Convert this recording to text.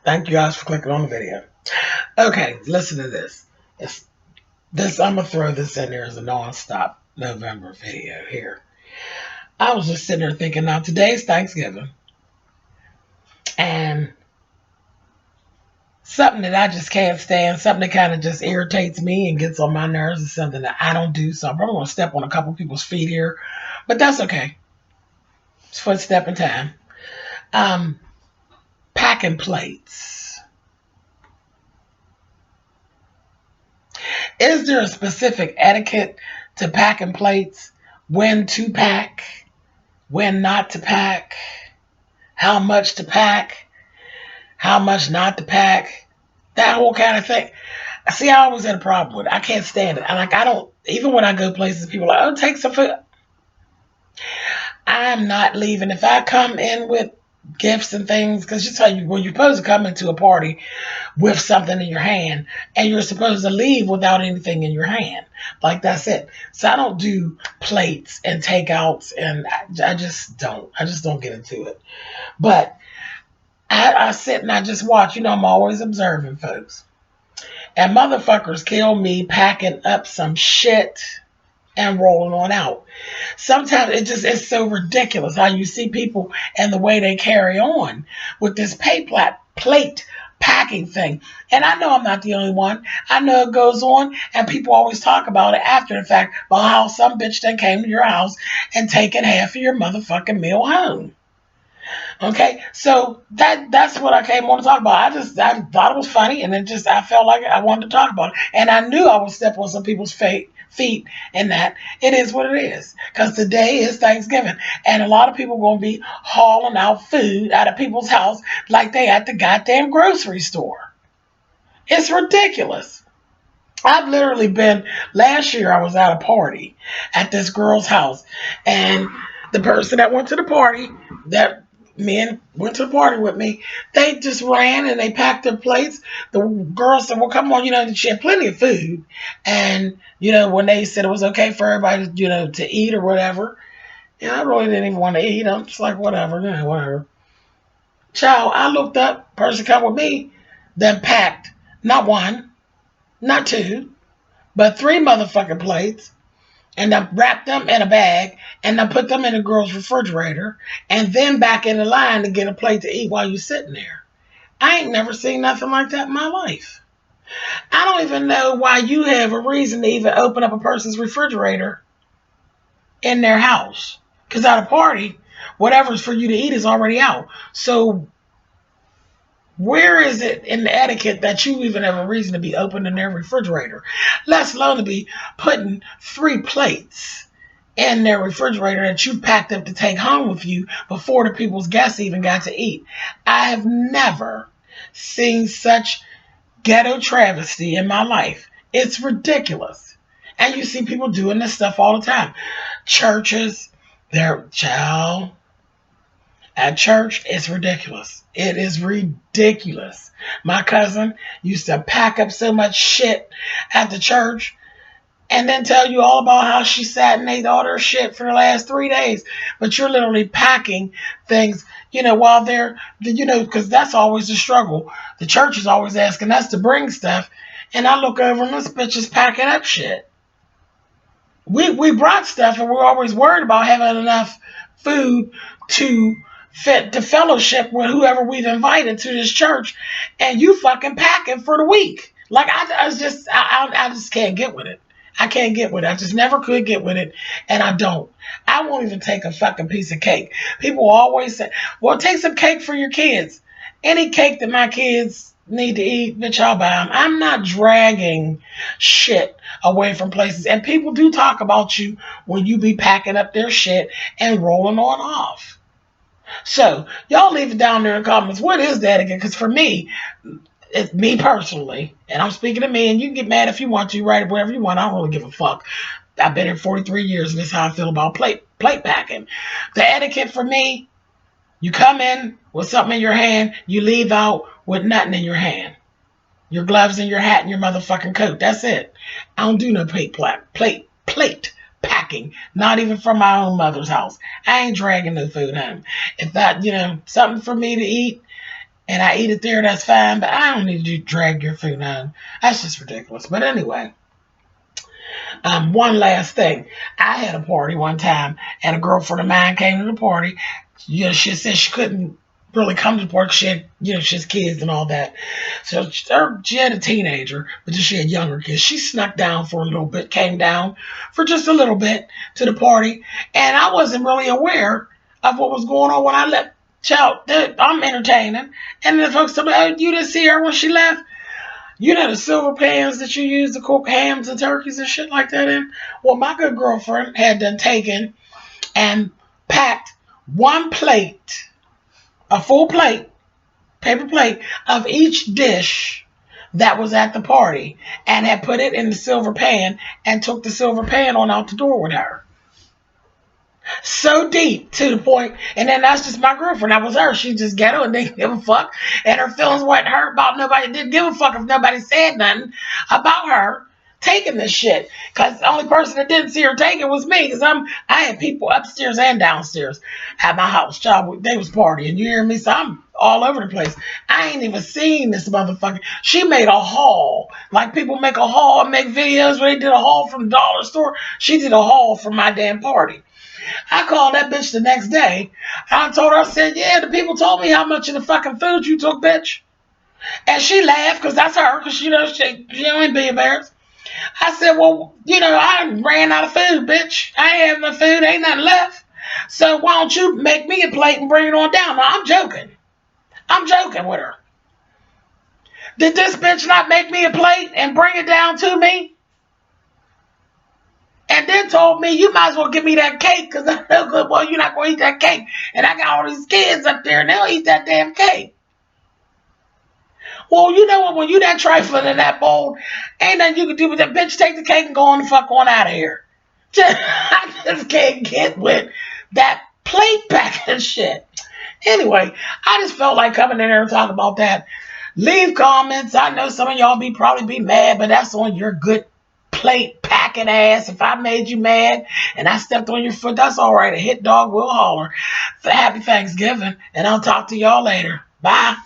Thank you guys for clicking on the video. Okay, listen to this. I'm gonna throw this in there as a non-stop November video here. I was just sitting there thinking, now today's Thanksgiving, and something that I just can't stand, something that kind of just irritates me and gets on my nerves is something that I don't do. So I'm probably gonna step on a couple people's feet here, but that's okay. It's footstep in time. Um, Packing plates. Is there a specific etiquette to packing plates? When to pack, when not to pack, how much to pack, how much not to pack, that whole kind of thing. See, I always had a problem with it. I can't stand it. I don't, even when I go places, people are like, oh, take some food. I'm not leaving. If I come in with gifts and things, because you tell you, when you're supposed to come into a party with something in your hand, and you're supposed to leave without anything in your hand. Like, that's it. So I don't do plates and takeouts, and I just don't. I just don't get into it. But I sit and I just watch. I'm always observing folks. And motherfuckers kill me packing up some shit and rolling on out. Sometimes it's so ridiculous how you see people and the way they carry on with this plate packing thing. And I know I'm not the only one. I know it goes on, and people always talk about it after the fact about how some bitch then came to your house and taken half of your motherfucking meal home. Okay, so that's what I came on to talk about. I thought it was funny, and I felt like I wanted to talk about it, and I knew I would step on some people's feet, and that it is what it is, because today is Thanksgiving, and a lot of people are gonna be hauling out food out of people's house like they at the goddamn grocery store. It's ridiculous. I've literally been, last year I was at a party at this girl's house, and the person that went to the party, that men went to the party with me, they just ran and they packed their plates. The girl said, well, come on, she had plenty of food. And, when they said it was okay for everybody, to eat or whatever, I really didn't even want to eat. I'm just like, whatever, whatever. Child, I looked up, person come with me, then packed, not one, not two, but three motherfucking plates, and I wrapped them in a bag, and I put them in the girl's refrigerator, and then back in the line to get a plate to eat while you're sitting there. I ain't never seen nothing like that in my life. I don't even know why you have a reason to even open up a person's refrigerator in their house. Because at a party, whatever's for you to eat is already out. So where is it in the etiquette that you even have a reason to be opening their refrigerator? Let alone to be putting three plates in their refrigerator that you packed up to take home with you before the people's guests even got to eat. I have never seen such ghetto travesty in my life. It's ridiculous. And you see people doing this stuff all the time. Churches, at church, it's ridiculous. It is ridiculous. My cousin used to pack up so much shit at the church and then tell you all about how she sat and ate all her shit for the last 3 days. But you're literally packing things, while they're, because that's always the struggle. The church is always asking us to bring stuff. And I look over and this bitch is packing up shit. We brought stuff, and we're always worried about having enough food to fit the fellowship with whoever we've invited to this church, and you fucking packing for the week. Like, I just can't get with it. I can't get with it. I just never could get with it, and I don't. I won't even take a fucking piece of cake. People always say, well, take some cake for your kids. Any cake that my kids need to eat, bitch, I'll buy them. I'm not dragging shit away from places. And people do talk about you when you be packing up their shit and rolling on off. So, y'all leave it down there in the comments. What is that again? Because for me, it's me personally, and I'm speaking to me, and you can get mad if you want to, write it wherever you want. I don't really give a fuck. I've been here 43 years, and this is how I feel about plate packing. The etiquette for me, you come in with something in your hand, you leave out with nothing in your hand. Your gloves and your hat and your motherfucking coat. That's it. I don't do no plate packing. Not even from my own mother's house. I ain't dragging no food home. If that, something for me to eat, and I eat it there, that's fine. But I don't need you to drag your food home. That's just ridiculous. But anyway, one last thing. I had a party one time, and a girlfriend of mine came to the party. She said she couldn't really come to the party. She had, she has kids and all that. So she had a teenager, but then she had younger kids. She snuck down for a little bit, came down for just a little bit to the party, and I wasn't really aware of what was going on when I left. Child, I'm entertaining, and the folks told me, "Oh, you didn't see her when she left." You know the silver pans that you use to cook hams and turkeys and shit like that in? Well, my good girlfriend had done taken and packed one plate, a full plate, paper plate, of each dish that was at the party, and had put it in the silver pan and took the silver pan on out the door with her. So deep to the point, and then that's just my girlfriend. That was her. She just ghetto and didn't give a fuck, and her feelings wasn't hurt about nobody. Didn't give a fuck if nobody said nothing about her taking this shit. Cause the only person that didn't see her take it was me. Cause I had people upstairs and downstairs at my house. Child, they was partying. You hear me? So I'm all over the place. I ain't even seen this motherfucker. She made a haul. Like people make a haul and make videos where they did a haul from the dollar store. She did a haul from my damn party. I called that bitch the next day. I told her, I said, yeah, the people told me how much of the fucking food you took, bitch. And she laughed, because that's her, because she don't be embarrassed. I said, well, I ran out of food, bitch. I ain't have no food, ain't nothing left. So why don't you make me a plate and bring it on down? Now, I'm joking. I'm joking with her. Did this bitch not make me a plate and bring it down to me? And then told me, you might as well give me that cake, because I know good, well, you're not going to eat that cake. And I got all these kids up there, and they'll eat that damn cake. Well, you know what? When you that trifling and that bold, ain't nothing you can do with that. Bitch, take the cake and go on the fuck on out of here. I just can't get with that plate packing shit. Anyway, I just felt like coming in here and talking about that. Leave comments. I know some of y'all probably be mad, but that's on your good plate packing ass. If I made you mad and I stepped on your foot, that's all right. A hit dog will holler. Happy Thanksgiving, and I'll talk to y'all later. Bye.